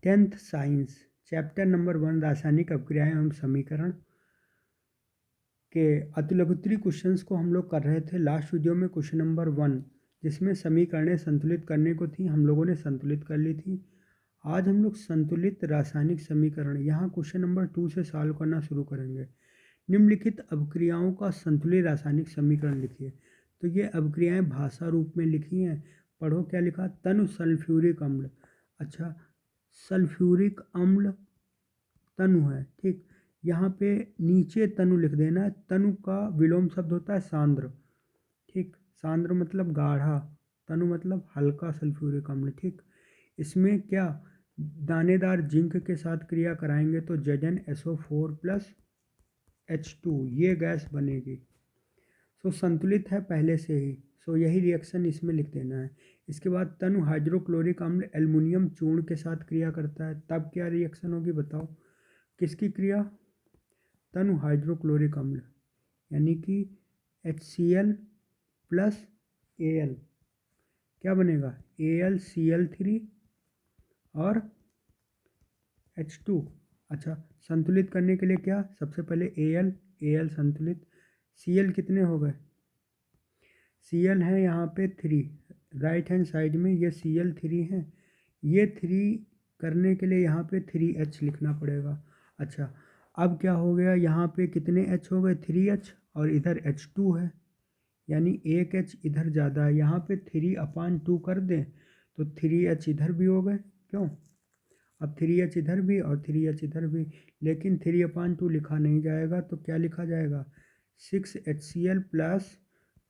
10th science chapter number 1 रासायनिक अपक्रियाएं एवं समीकरण के अतिलघुत्तरी क्वेश्चंस को हम लोग कर रहे थे। लास्ट वीडियो में क्वेश्चन नंबर 1 जिसमें समीकरणें संतुलित करने को थी, हम लोगों ने संतुलित कर ली थी। आज हम लोग संतुलित रासायनिक समीकरण यहाँ क्वेश्चन नंबर 2 से सॉल्व करना शुरू करेंगे। निम्नलिखित अपक्रियाओं का संतुलित रासायनिक समीकरण लिखिए। तो ये अपक्रियाएं भाषा रूप में लिखी हैं। पढ़ो क्या लिखा, तनु सल्फ्यूरिक अम्ल। अच्छा, सल्फ्यूरिक अम्ल तनु है, ठीक। यहाँ पे नीचे तनु लिख देना है। तनु का विलोम शब्द होता है सांद्र, ठीक। सांद्र मतलब गाढ़ा, तनु मतलब हल्का सल्फ्यूरिक अम्ल, ठीक। इसमें क्या दानेदार जिंक के साथ क्रिया कराएंगे तो ZnSO4 प्लस H2 ये गैस बनेगी। सो संतुलित है पहले से ही, सो यही रिएक्शन इसमें लिख देना है। इसके बाद तनु हाइड्रोक्लोरिक अम्ल एल्युमिनियम चूर्ण के साथ क्रिया करता है, तब क्या रिएक्शन होगी बताओ। किसकी क्रिया, तनु हाइड्रोक्लोरिक अम्ल यानी कि HCl प्लस Al क्या बनेगा, AlCl3 और H2। अच्छा, संतुलित करने के लिए क्या, सबसे पहले Al संतुलित, Cl कितने हो गए, Cl है यहाँ पे 3, राइट हैंड साइड में ये Cl3 है। ये 3 करने के लिए यहाँ पे 3H लिखना पड़ेगा। अच्छा, अब क्या हो गया, यहाँ पे कितने H हो गए, 3H, और इधर H2 है, यानी एक H इधर ज़्यादा है। यहाँ पे 3/2 कर दें तो 3H इधर भी हो गए, क्यों, अब 3H इधर भी और 3H इधर भी, लेकिन 3/2 लिखा नहीं जाएगा, तो क्या लिखा जाएगा, 6HCl plus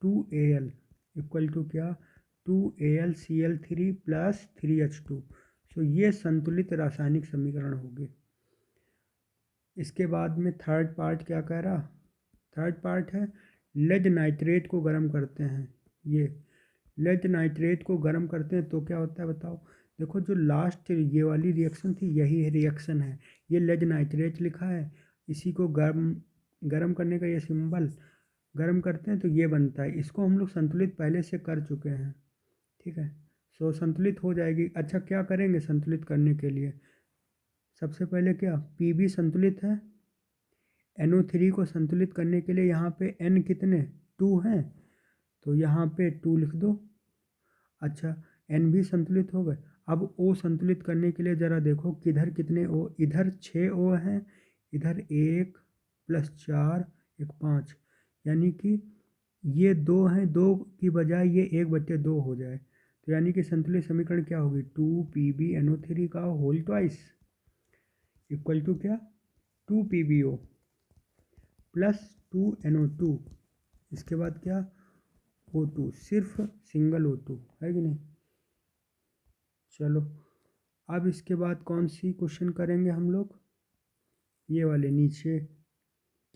2Al equal to क्या, 2AlCl3 प्लस 3H2। सो ये संतुलित रासायनिक समीकरण होगी। इसके बाद में थर्ड पार्ट क्या कह रहा, थर्ड पार्ट है लेड नाइट्रेट को गर्म करते हैं। ये लेड नाइट्रेट को गर्म करते हैं तो क्या होता है बताओ। देखो जो लास्ट ये वाली रिएक्शन थी यही रिएक्शन है, ये लेड नाइट्रेट लिखा है, इसी को गर्म करने का ये सिंबल गर्म करते हैं तो ये बनता है। इसको हम लोग संतुलित पहले से कर चुके हैं, ठीक है। सो संतुलित हो जाएगी। अच्छा, क्या करेंगे संतुलित करने के लिए, सबसे पहले क्या, Pb संतुलित है, NO3 को संतुलित करने के लिए यहाँ पे N कितने 2 हैं, तो यहाँ पे 2 लिख दो। अच्छा, N भी संतुलित हो गए। अब O संतुलित करने के लिए ज़रा देखो किधर कितने O, इधर 6 O हैं, इधर 1 + 4 1 5, यानी कि ये 2 हैं, 2 की बजाय ये 1/2 हो जाए, तो यानी कि संतुलित समीकरण क्या होगी, 2PbNO3 का होल ट्वाइस इक्वल टू क्या, 2PbO प्लस 2NO2। इसके बाद क्या, O2, सिर्फ सिंगल O2 है कि नहीं। चलो, अब इसके बाद कौन सी क्वेश्चन करेंगे हम लोग, ये वाले नीचे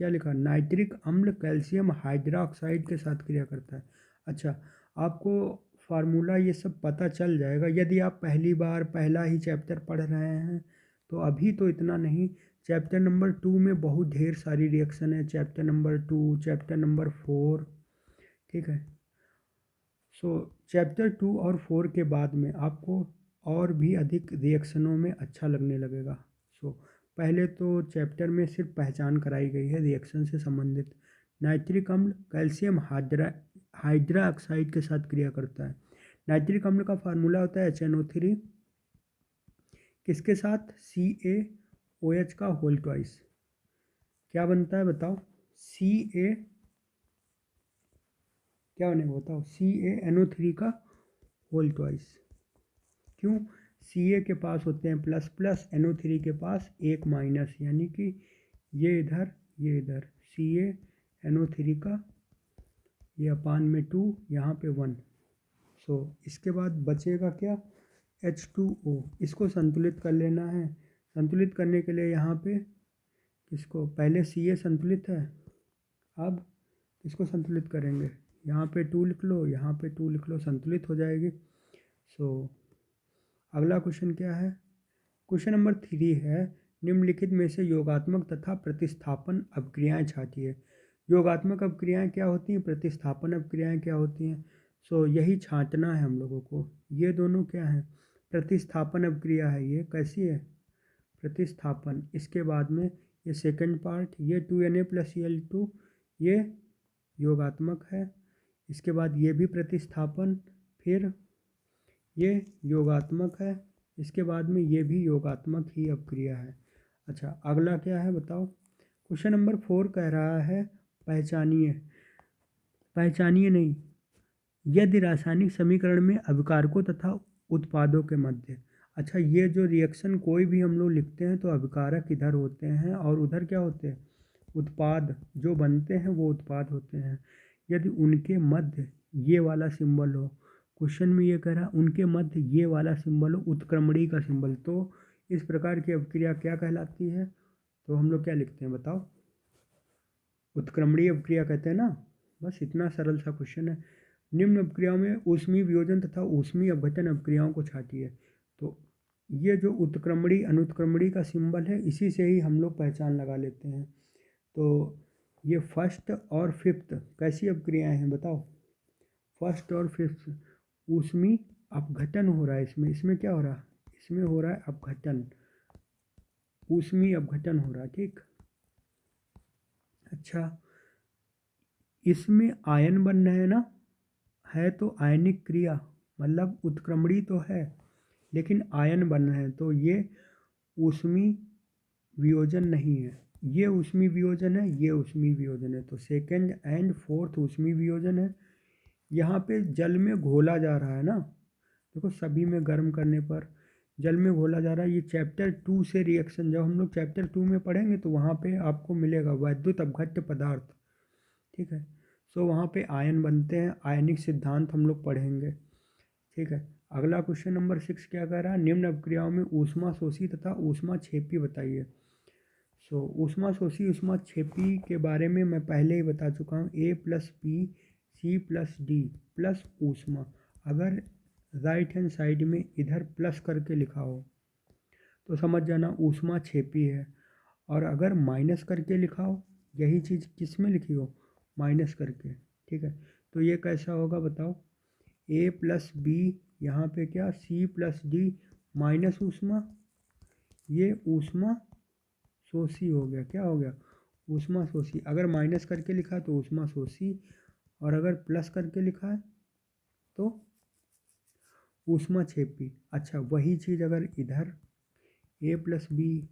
क्या लिखा, नाइट्रिक अम्ल कैल्शियम हाइड्रोक्साइड के साथ क्रिया करता है। अच्छा, आपको फार्मूला ये सब पता चल जाएगा यदि आप पहली बार पहला ही चैप्टर पढ़ रहे हैं, तो अभी तो इतना नहीं, चैप्टर नंबर 2 में बहुत ढेर सारी रिएक्शन है, चैप्टर नंबर 2, चैप्टर नंबर 4, ठीक है। सो चैप्टर 2 और 4 के बाद में आपको और भी अधिक रिएक्शनों में अच्छा लगने लगेगा। सो पहले तो चैप्टर में सिर्फ पहचान कराई गई है रिएक्शन से संबंधित। नाइट्रिक अम्ल कैल्शियम हाइड्रोक्साइड के साथ क्रिया करता है। नाइट्रिक अम्ल का फार्मूला होता है HNO3 किसके साथ, CaOH का होल ट्वाइस। क्या बनता है बताओ, Ca क्या बनेगा बताओ, CaNO3 का होल ट्वाइस। क्यों, Ca के पास होते हैं प्लस प्लस, NO3 के पास एक माइनस, यानी कि ये इधर ये इधर, CaNO3 का ये अपान में 2, यहाँ पे 1। सो इसके बाद बचेगा क्या, H2O, इसको संतुलित कर लेना है। संतुलित करने के लिए यहाँ पे किसको, पहले Ca संतुलित है, अब इसको संतुलित करेंगे, यहाँ पे 2 लिख लो, यहाँ पे 2 लिख लो, संतुलित हो जाएगी। सो अगला क्वेश्चन क्या है, क्वेश्चन नंबर 3 है, निम्नलिखित में से योगात्मक तथा प्रतिस्थापन अपक्रियाएं छांटिए। योगात्मक अपक्रियाएं क्या होती हैं, प्रतिस्थापन अपक्रियाएं क्या होती हैं। सो यही छांटना है हम लोगों को। ये दोनों क्या हैं, प्रतिस्थापन अभिक्रिया है, ये कैसी है, प्रतिस्थापन। इसके बाद में ये सेकंड पार्ट, ये 2Na+Cl2 ये योगात्मक है। इसके बाद ये भी प्रतिस्थापन, फिर ये योगात्मक है, इसके बाद में ये भी योगात्मक ही अभिक्रिया है। अच्छा, अगला क्या है बताओ। क्वेश्चन नंबर 4 कह रहा है पहचानिए, पहचानिए नहीं, यदि रासायनिक समीकरण में अभिकारकों तथा उत्पादों के मध्य। अच्छा, ये जो रिएक्शन कोई भी हम लोग लिखते हैं तो अभिकारक इधर होते हैं और उधर क्या होते हैं, उत्पाद जो बनते हैं वो उत्पाद होते हैं। यदि उनके मध्य ये वाला सिंबल हो, क्वेश्चन में ये कह रहा है उनके मध्य ये वाला सिंबल हो, उत्क्रमणी का सिंबल, तो इस प्रकार की अभिक्रिया क्या कहलाती है, तो हम लोग क्या लिखते हैं बताओ, उत्क्रमणीय अभिक्रिया कहते हैं ना। बस इतना सरल सा क्वेश्चन है। निम्न अभिक्रियाओं में ऊष्मीय वियोजन तथा ऊष्मीय अपघटन अभिक्रियाओं को छांटिए। तो ये जो उत्क्रमणी अनुत्क्रमणी का सिंबल है, इसी से ही हम लोग पहचान लगा लेते हैं। तो ये फर्स्ट और फिफ्थ कैसी अभिक्रियाएं हैं बताओ, फर्स्ट और फिफ्थ ऊष्मीय अपघटन हो रहा है इसमें, इसमें क्या हो रहा है, इसमें हो रहा है अपघटन, ऊष्मीय अपघटन हो रहा है, ठीक। अच्छा, इसमें आयन बन रहे हैं ना, है तो आयनिक क्रिया, मतलब उत्क्रमणी तो है लेकिन आयन बन रहे हैं, तो ये ऊष्मीय वियोजन नहीं है, ये ऊष्मीय वियोजन है, ये ऊष्मीय वियोजन है। तो सेकंड एंड फोर्थ ऊष्मीय वियोजन है। यहाँ पे जल में घोला जा रहा है ना, देखो सभी में गर्म करने पर जल में घोला जा रहा है। ये चैप्टर 2 से रिएक्शन जब हम लोग चैप्टर 2 में पढ़ेंगे तो वहाँ पे आपको मिलेगा वैद्युत अपघट्य पदार्थ, ठीक है। सो वहाँ पे आयन बनते हैं, आयनिक सिद्धांत हम लोग पढ़ेंगे, ठीक है। अगला क्वेश्चन नंबर 6 क्या कह रहा है, निम्न अभिक्रियाओं में ऊष्मा शोषी तथा ऊष्मा छेपी बताइए। सो ऊष्मा शोषी ऊष्मा छेपी के बारे में मैं पहले ही बता चुका हूँ, A+B+C+D प्लस ऊष्मा। अगर राइट हैंड साइड में इधर प्लस करके लिखा हो तो समझ जाना ऊष्मा छेपी है, और अगर माइनस करके लिखा हो, यही चीज़ किस में लिखी हो, माइनस करके, ठीक है। तो ये कैसा होगा बताओ, A+B यहाँ पे क्या C+D माइनस ऊष्मा, ये ऊष्मा शोषी हो गया, क्या हो गया, ऊष्मा शोषी। अगर माइनस करके लिखा है तो ऊष्मा शोषी, और अगर प्लस करके लिखा है तो ऊष्मा छेपी। अच्छा, वही चीज़ अगर इधर A+B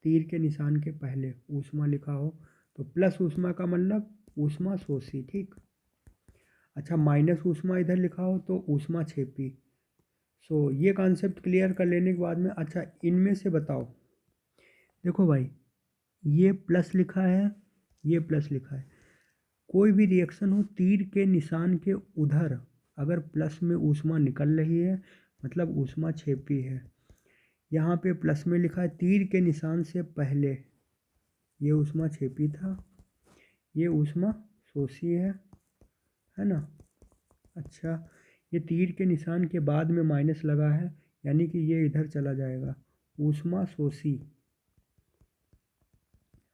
तीर के निशान के पहले ऊष्मा लिखा हो तो प्लस ऊष्मा का मतलब ऊष्मा शोषी, ठीक। अच्छा, माइनस ऊष्मा इधर लिखा हो तो ऊष्मा छेपी। सो ये कॉन्सेप्ट क्लियर कर लेने के बाद में, अच्छा इनमें से बताओ, देखो भाई ये प्लस लिखा है, ये प्लस लिखा है, कोई भी रिएक्शन हो तीर के निशान के उधर अगर प्लस में ऊष्मा निकल रही है मतलब ऊष्मा छेपी है। यहाँ पे प्लस में लिखा है तीर के निशान से पहले ये ऊष्मा छेपी था, ये ऊष्मा शोषी है ना। अच्छा, ये तीर के निशान के बाद में माइनस लगा है, यानी कि ये इधर चला जाएगा, ऊष्मा शोषी।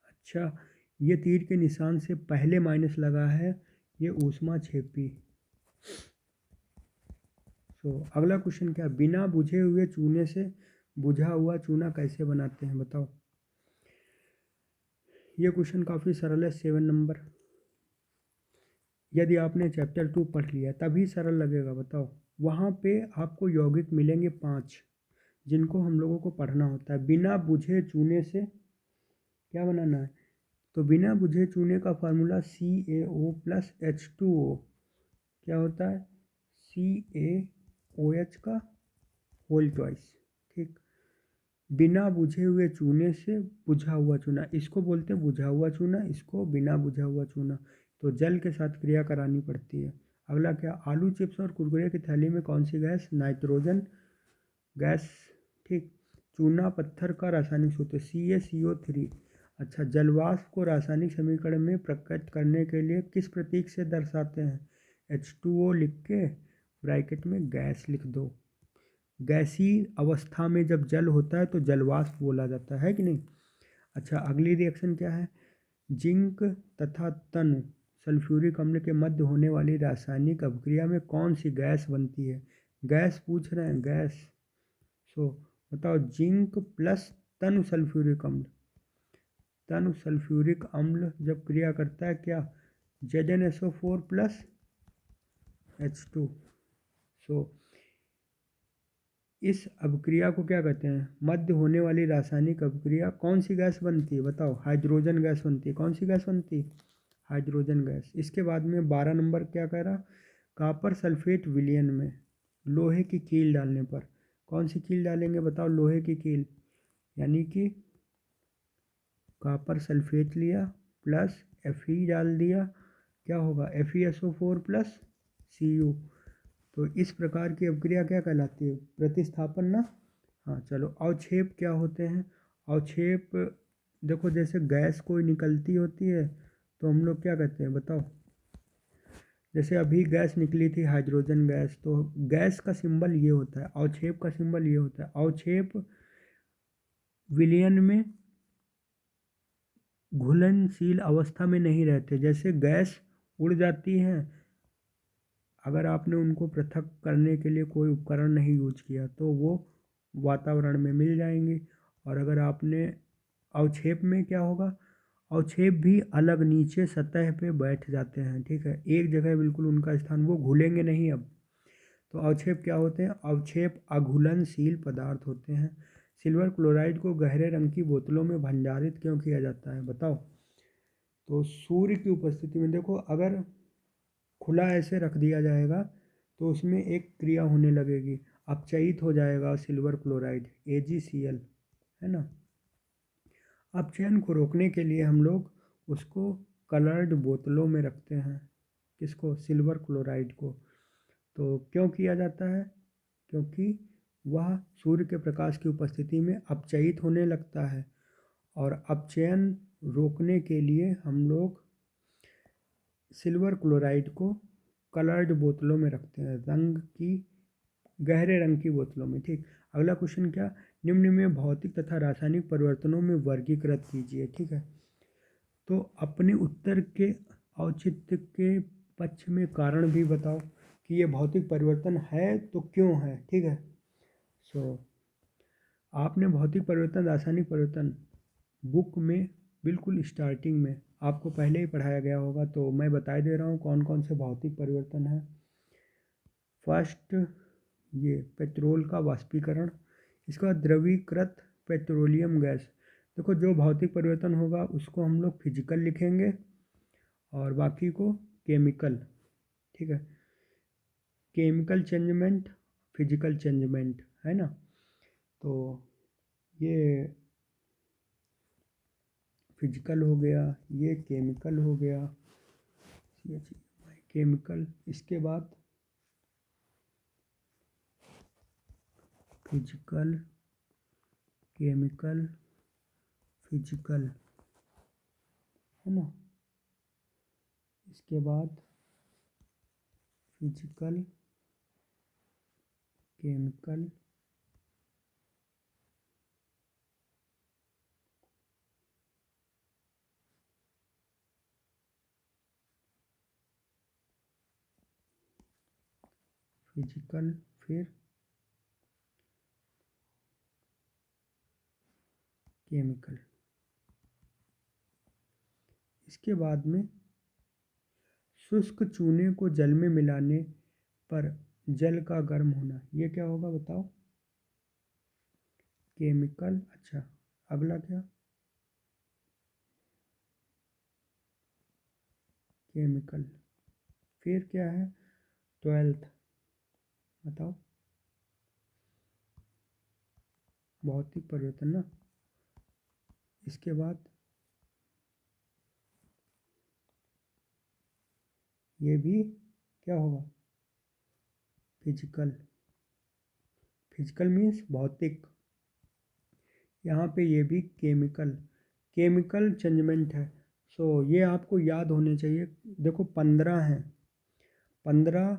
अच्छा, ये तीर के निशान से पहले माइनस लगा है, ये ऊष्मा छेपी। अगला क्वेश्चन क्या है, बिना बुझे हुए चूने से बुझा हुआ चूना कैसे बनाते हैं बताओ। ये क्वेश्चन काफ़ी सरल है, 7 नंबर। यदि आपने चैप्टर 2 पढ़ लिया तभी सरल लगेगा, बताओ। वहाँ पे आपको यौगिक मिलेंगे 5 जिनको हम लोगों को पढ़ना होता है। बिना बुझे चूने से क्या बनाना है, तो बिना बुझे चूने का फार्मूला CaO+H2O क्या होता है, CaOH का होल ट्वाइस, ठीक। बिना बुझे हुए चूने से बुझा हुआ चूना, इसको बोलते हैं बुझा हुआ चूना, इसको बिना बुझा हुआ चूना। तो जल के साथ क्रिया करानी पड़ती है। अगला क्या, आलू चिप्स और कुरकुरे की थैली में कौन सी गैस, नाइट्रोजन गैस, ठीक। चूना पत्थर का रासायनिक सूत्र CaCO3। अच्छा, जलवाष्प को रासायनिक समीकरण में प्रकट करने के लिए किस प्रतीक से दर्शाते हैं, H2O लिख के ब्रैकेट में गैस लिख दो। गैसीय अवस्था में जब जल होता है तो जलवाष्प बोला जाता है कि नहीं। अच्छा, अगली रिएक्शन क्या है, जिंक तथा तनु सल्फ्यूरिक अम्ल के मध्य होने वाली रासायनिक अभिक्रिया में कौन सी गैस बनती है, गैस पूछ रहे हैं, गैस। सो बताओ, जिंक प्लस तनु सल्फ्यूरिक अम्ल, तनु सल्फ्यूरिक अम्ल जब क्रिया करता है क्या, ZnSO4 प्लस H2। सो इस अभिक्रिया को क्या कहते हैं, मध्य होने वाली रासायनिक अभिक्रिया कौन सी गैस बनती है, बताओ, हाइड्रोजन गैस बनती है। कौन सी गैस बनती है, हाइड्रोजन गैस। इसके बाद में 12 नंबर क्या कह रहा, कॉपर सल्फेट विलयन में लोहे की कील डालने पर, कौन सी कील डालेंगे बताओ, लोहे की कील, यानी कि कॉपर सल्फेट लिया प्लस Fe डाल दिया, क्या होगा, FeSO4 प्लस Cu। तो इस प्रकार की अभिक्रिया क्या कहलाती है, प्रतिस्थापन ना। हाँ चलो, अवक्षेप क्या होते हैं, अवक्षेप देखो, जैसे गैस कोई निकलती होती है तो हम लोग क्या कहते हैं बताओ, जैसे अभी गैस निकली थी हाइड्रोजन गैस, तो गैस का सिंबल ये होता है, अवक्षेप का सिंबल ये होता है। अवक्षेप विलयन में घुलनशील अवस्था में नहीं रहते, जैसे गैस उड़ जाती हैं, अगर आपने उनको पृथक करने के लिए कोई उपकरण नहीं यूज किया तो वो वातावरण में मिल जाएंगे। और अगर आपने अवक्षेप में क्या होगा, अवक्षेप भी अलग नीचे सतह पे बैठ जाते हैं, ठीक है, एक जगह बिल्कुल उनका स्थान, वो घुलेंगे नहीं अब। तो अवक्षेप क्या होते हैं, अवक्षेप अघुलनशील पदार्थ होते हैं। सिल्वर क्लोराइड को गहरे रंग की बोतलों में भंडारित क्यों किया जाता है बताओ, तो सूर्य की उपस्थिति में, देखो अगर खुला ऐसे रख दिया जाएगा तो उसमें एक क्रिया होने लगेगी, अपचयित हो जाएगा सिल्वर क्लोराइड, AgCl, है ना। अपचयन को रोकने के लिए हम लोग उसको कलर्ड बोतलों में रखते हैं, किसको, सिल्वर क्लोराइड को। तो क्यों किया जाता है, क्योंकि वह सूर्य के प्रकाश की उपस्थिति में अपचयित होने लगता है, और अपचयन रोकने के लिए हम लोग सिल्वर क्लोराइड को कलर्ड बोतलों में रखते हैं, रंग की, गहरे रंग की बोतलों में, ठीक। अगला क्वेश्चन क्या, निम्न में भौतिक तथा रासायनिक परिवर्तनों में वर्गीकृत कीजिए, ठीक है। तो अपने उत्तर के औचित्य के पक्ष में कारण भी बताओ कि ये भौतिक परिवर्तन है तो क्यों है, ठीक है। सो आपने भौतिक परिवर्तन, रासायनिक परिवर्तन बुक में बिल्कुल स्टार्टिंग में आपको पहले ही पढ़ाया गया होगा, तो मैं बता दे रहा हूँ कौन कौन से भौतिक परिवर्तन है। फर्स्ट, ये पेट्रोल का वाष्पीकरण, इसके बाद द्रवीकृत पेट्रोलियम गैस। देखो, जो भौतिक परिवर्तन होगा उसको हम लोग फिजिकल लिखेंगे और बाकी को केमिकल, ठीक है। केमिकल चेंजमेंट, फिजिकल चेंजमेंट, है ना। तो ये फिजिकल हो गया, ये केमिकल हो गया, केमिकल। इसके बाद फिजिकल, केमिकल, फिजिकल, है ना। इसके बाद फिजिकल, केमिकल, फिजिकल, फिर केमिकल। इसके बाद में शुष्क चूने को जल में मिलाने पर जल का गर्म होना, ये क्या होगा बताओ, केमिकल। अच्छा, अगला क्या, केमिकल। फिर क्या है, 12th, बताओ, भौतिक परिवर्तन ना। इसके बाद ये भी क्या होगा, फिजिकल। फिजिकल मीन्स भौतिक, यहाँ पे ये भी केमिकल, केमिकल चेंजमेंट है। सो ये आपको याद होने चाहिए। देखो 15 हैं, 15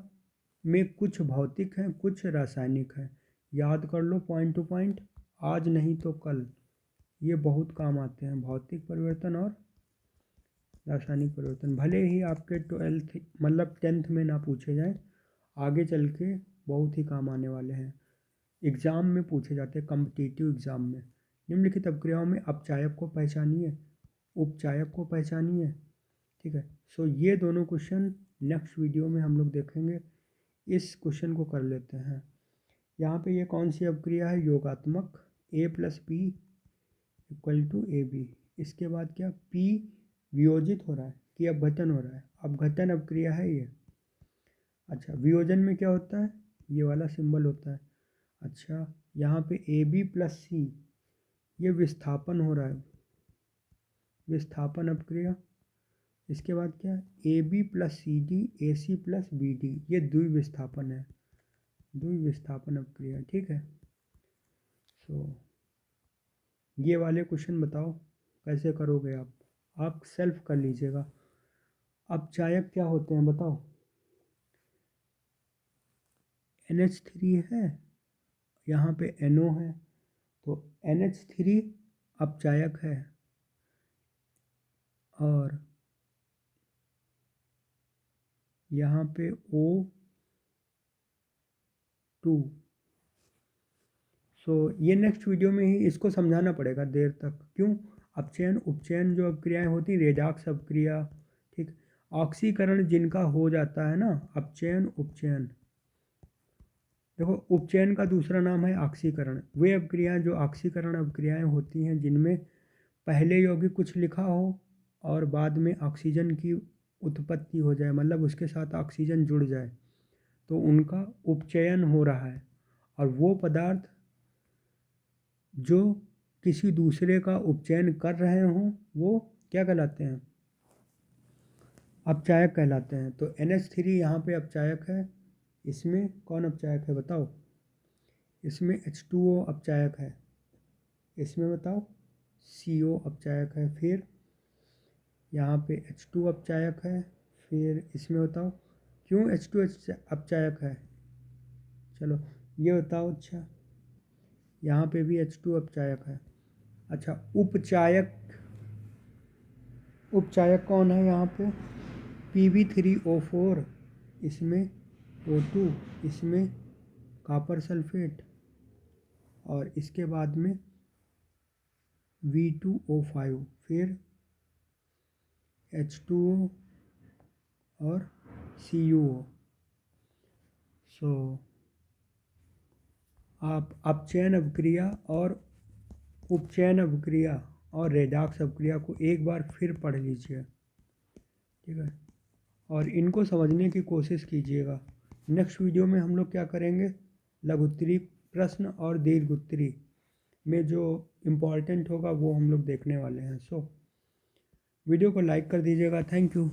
में कुछ भौतिक हैं, कुछ रासायनिक हैं, याद कर लो पॉइंट टू पॉइंट, आज नहीं तो कल ये बहुत काम आते हैं, भौतिक परिवर्तन और रासायनिक परिवर्तन। भले ही आपके 12th मतलब 10th में ना पूछे जाए, आगे चल के बहुत ही काम आने वाले हैं। एग्ज़ाम में पूछे जाते हैं, कॉम्पिटिटिव एग्ज़ाम में। निम्नलिखित अपक्रियाओं में अपचायक को पहचानिए, उपचायक को पहचानिए। ठीक है, सो ये दोनों क्वेश्चन नेक्स्ट वीडियो में हम लोग देखेंगे। इस क्वेश्चन को कर लेते हैं। यहाँ पे ये कौन सी अपक्रिया है? योगात्मक, a + p = ab। इसके बाद क्या? p वियोजित हो रहा है कि अपघटन हो रहा है? अपघटन अपक्रिया है ये। अच्छा, वियोजन में क्या होता है? ये वाला सिंबल होता है। अच्छा, यहाँ पे AB + c, ये विस्थापन हो रहा है, विस्थापन अपक्रिया। इसके बाद क्या? AB + CD, AC + BD, ये द्विविस्थापन है, द्विविस्थापन अपक्रिया। ठीक है, सो ये वाले क्वेश्चन बताओ कैसे करोगे आप सेल्फ कर लीजिएगा। अपचायक क्या होते हैं बताओ? NH3 है, यहाँ पे NO है, तो NH3 अपचायक है, और यहाँ पे O2। सो ये नेक्स्ट वीडियो में ही इसको समझाना पड़ेगा देर तक। क्यों? अपचयन उपचयन जो अपक्रियाएं होती, रेडाक्स अपक्रिया, ठीक, ऑक्सीकरण जिनका हो जाता है ना, अपचयन उपचयन। देखो, उपचयन का दूसरा नाम है ऑक्सीकरण। वे अपक्रियाएं जो ऑक्सीकरण अपक्रियाएं होती हैं, जिनमें पहले यौगिक कुछ लिखा हो और बाद में ऑक्सीजन की उत्पत्ति हो जाए, मतलब उसके साथ ऑक्सीजन जुड़ जाए, तो उनका उपचयन हो रहा है। और वो पदार्थ जो किसी दूसरे का उपचयन कर रहे हों, वो क्या कहलाते हैं? अपचायक कहलाते हैं। तो NH3 यहाँ पे अपचायक है। इसमें कौन अपचायक है बताओ? इसमें H2O अपचायक है। इसमें बताओ CO अपचायक है। फिर यहाँ पे H2 अपचायक है। फिर इसमें बताओ क्यों H2 अपचायक है? चलो ये बताओ। अच्छा, यहाँ पे भी H2 अपचायक है। अच्छा, उपचायक, उपचायक कौन है यहाँ पे? Pb3O4, इसमें O2, इसमें कॉपर सल्फेट, और इसके बाद में V2O5, फिर H2O और CuO। सो आप अपचयन अपक्रिया और उपचयन अपक्रिया और रेडॉक्स अपक्रिया को एक बार फिर पढ़ लीजिए। ठीक है, और इनको समझने की कोशिश कीजिएगा। नेक्स्ट वीडियो में हम लोग क्या करेंगे? लघुत्तरी प्रश्न और दीर्घोत्तरी में जो इम्पोर्टेंट होगा वो हम लोग देखने वाले हैं। सो वीडियो को लाइक कर दीजिएगा। Thank you.